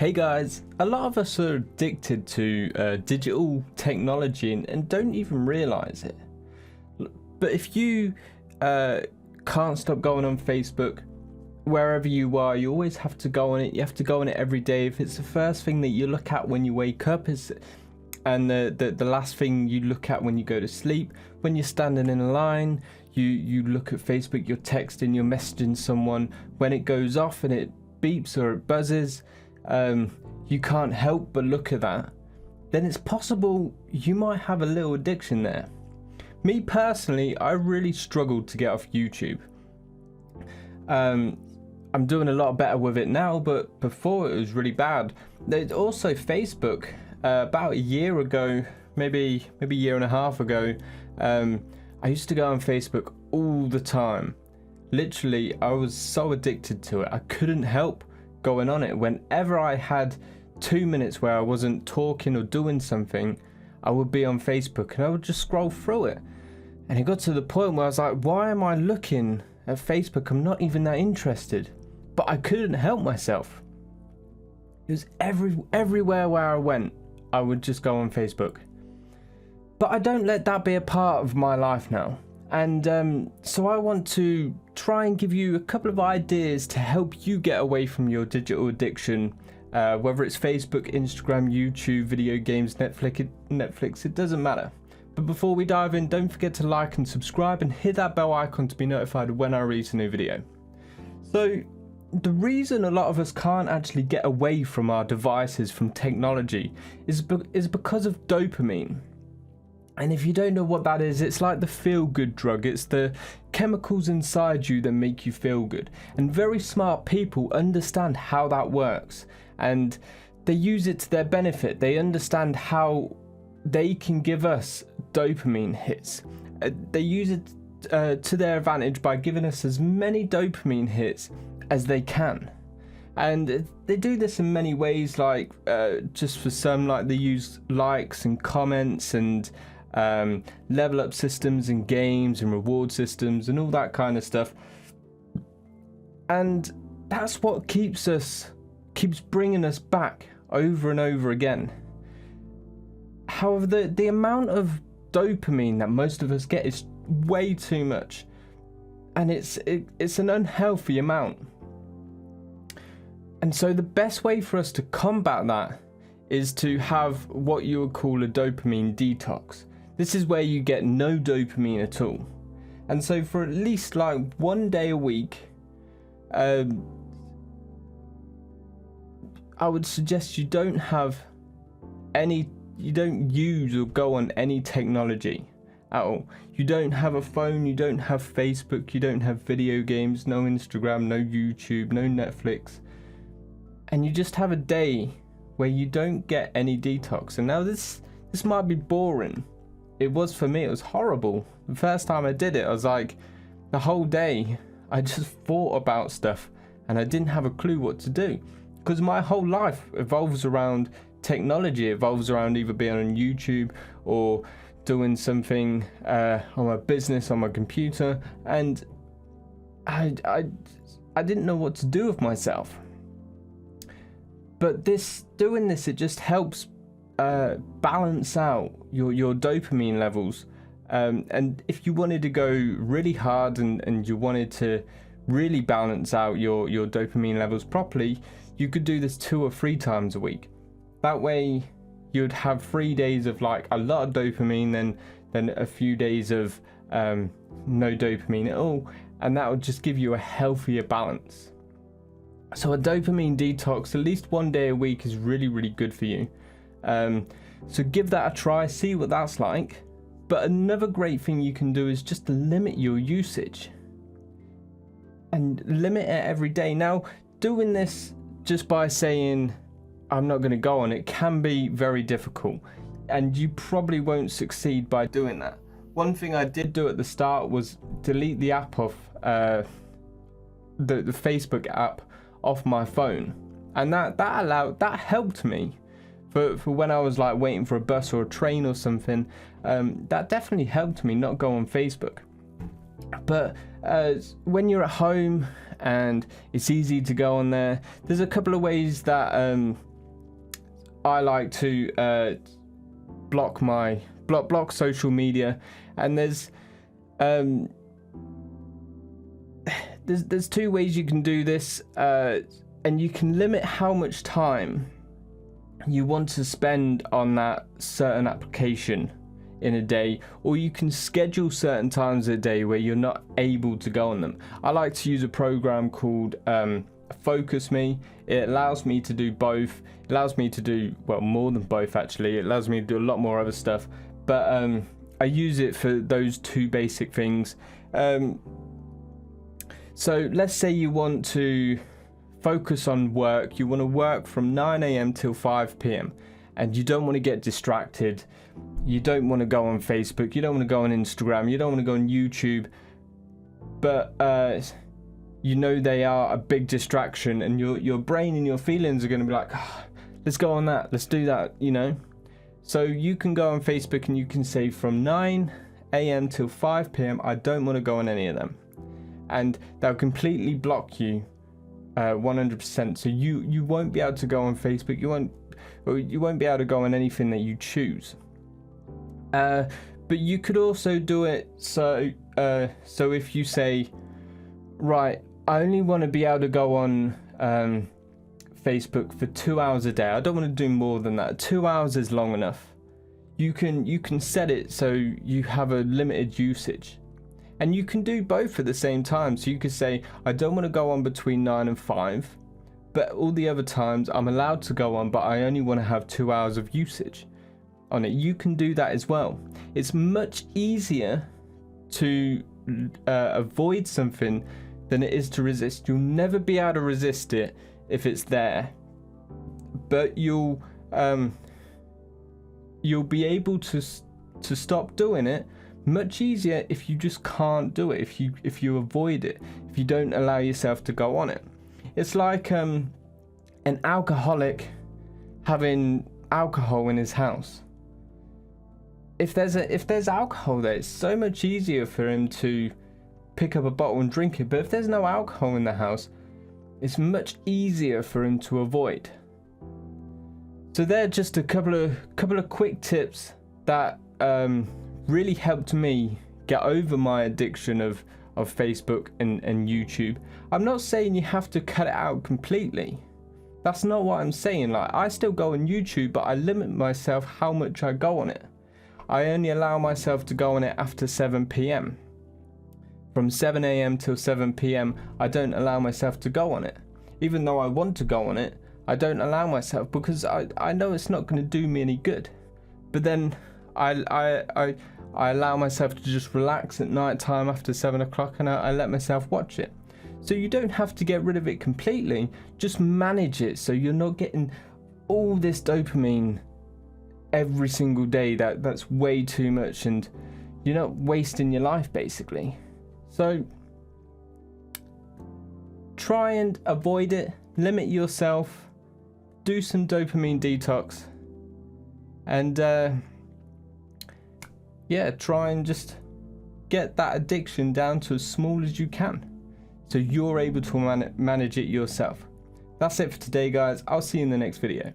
Hey guys, a lot of us are addicted to digital technology and don't even realize it. But if you can't stop going on Facebook, wherever you are, you always have to go on it. You have to go on it every day. If it's the first thing that you look at when you wake up and the last thing you look at when you go to sleep, when you're standing in a line, you look at Facebook, you're texting, you're messaging someone. When it goes off and it beeps or it buzzes, you can't help but look at that. Then it's possible you might have a little addiction there. Me personally, I really struggled to get off YouTube. I'm doing a lot better with it now, but before it was really bad. There's also Facebook. About a year ago, maybe a year and a half ago, I used to go on Facebook all the time. Literally, I was so addicted to it. I couldn't help going on it. Whenever I had 2 minutes where I wasn't talking or doing something, I would be on Facebook and I would just scroll through it. And it got to the point where I was like, why am I looking at Facebook? I'm not even that interested. But I couldn't help myself. It was everywhere where I went, I would just go on Facebook. But I don't let that be a part of my life now. And so I want to try and give you a couple of ideas to help you get away from your digital addiction, whether it's Facebook, Instagram, YouTube, video games, Netflix, it doesn't matter. But before we dive in, don't forget to like and subscribe and hit that bell icon to be notified when I release a new video. So the reason a lot of us can't actually get away from our devices, from technology, is because of dopamine. And if you don't know what that is, it's like the feel-good drug. It's the chemicals inside you that make you feel good. And very smart people understand how that works. And they use it to their benefit. They understand how they can give us dopamine hits. They use it to their advantage by giving us as many dopamine hits as they can. And they do this in many ways, like just for some, like they use likes and comments and level up systems and games and reward systems and all that kind of stuff. And that's what keeps bringing us back over and over again. However, the amount of dopamine that most of us get is way too much, and it's an unhealthy amount. And so the best way for us to combat that is to have what you would call a dopamine detox. This is where you get no dopamine at all. And so for at least like 1 day a week, I would suggest you don't use or go on any technology at all. You don't have a phone, you don't have Facebook, you don't have video games, no Instagram, no YouTube, no Netflix. And you just have a day where you don't get any detox. And now this might be boring. It was for me, it was horrible. The first time I did it, I was like, the whole day, I just thought about stuff and I didn't have a clue what to do. Because my whole life evolves around technology, it evolves around either being on YouTube or doing something on my business, on my computer. And I didn't know what to do with myself. But doing this, it just helps balance out your dopamine levels. And if you wanted to go really hard and you wanted to really balance out your dopamine levels properly, you could do this 2 or 3 times a week. That way you'd have 3 days of like a lot of dopamine, then a few days of no dopamine at all, and that would just give you a healthier balance. So a dopamine detox, at least 1 day a week, is really, really good for you. So give that a try, see what that's like. But another great thing you can do is just limit your usage. And limit it every day. Now, doing this just by saying, I'm not going to go on it, can be very difficult. And you probably won't succeed by doing that. One thing I did do at the start was delete the app off, the Facebook app off my phone, and that helped me for when I was like waiting for a bus or a train or something. That definitely helped me not go on Facebook. But when you're at home and it's easy to go on there, there's a couple of ways that I like to block social media, and there's two ways you can do this, and you can limit how much time you want to spend on that certain application in a day, or you can schedule certain times a day where you're not able to go on them. I like to use a program called Focus Me. It allows me to do both. It allows me to do, well, more than both actually. It allows me to do a lot more other stuff, but I use it for those two basic things. So let's say you want to focus on work. You want to work from 9 a.m. till 5 p.m. and you don't want to get distracted. You don't want to go on Facebook. You don't want to go on Instagram. You don't want to go on YouTube. But you know they are a big distraction, and your brain and your feelings are going to be like, oh, let's go on that. Let's do that, you know. So you can go on Facebook and you can say from 9 a.m. till 5 p.m. I don't want to go on any of them. And they'll completely block you 100%. So you won't be able to go on Facebook. You won't be able to go on anything that you choose. But you could also do it so if you say, right, I only want to be able to go on Facebook for 2 hours a day. I don't want to do more than that. 2 hours is long enough. You can set it so you have a limited usage. And you can do both at the same time. So you could say, I don't want to go on between 9 and 5, but all the other times I'm allowed to go on, but I only want to have 2 hours of usage on it. You can do that as well. It's much easier to avoid something than it is to resist. You'll never be able to resist it if it's there, but you'll be able to stop doing it much easier if you just can't do it, if you avoid it, if you don't allow yourself to go on it. It's like an alcoholic having alcohol in his house. If there's alcohol there, it's so much easier for him to pick up a bottle and drink it. But if there's no alcohol in the house, it's much easier for him to avoid. So they're just a couple of quick tips that really helped me get over my addiction of Facebook and YouTube. I'm not saying you have to cut it out completely. That's not what I'm saying. Like, I still go on YouTube, but I limit myself how much I go on it. I only allow myself to go on it after 7 p.m. From 7 a.m. till 7 p.m. I don't allow myself to go on it. Even though I want to go on it, I don't allow myself, because I know it's not going to do me any good. But then I allow myself to just relax at night time after 7 o'clock, and I let myself watch it. So you don't have to get rid of it completely, just manage it so you're not getting all this dopamine every single day. That's way too much, and you're not wasting your life basically. So try and avoid it, limit yourself, do some dopamine detox, and yeah, try and just get that addiction down to as small as you can, so you're able to manage it yourself. That's it for today, guys. I'll see you in the next video.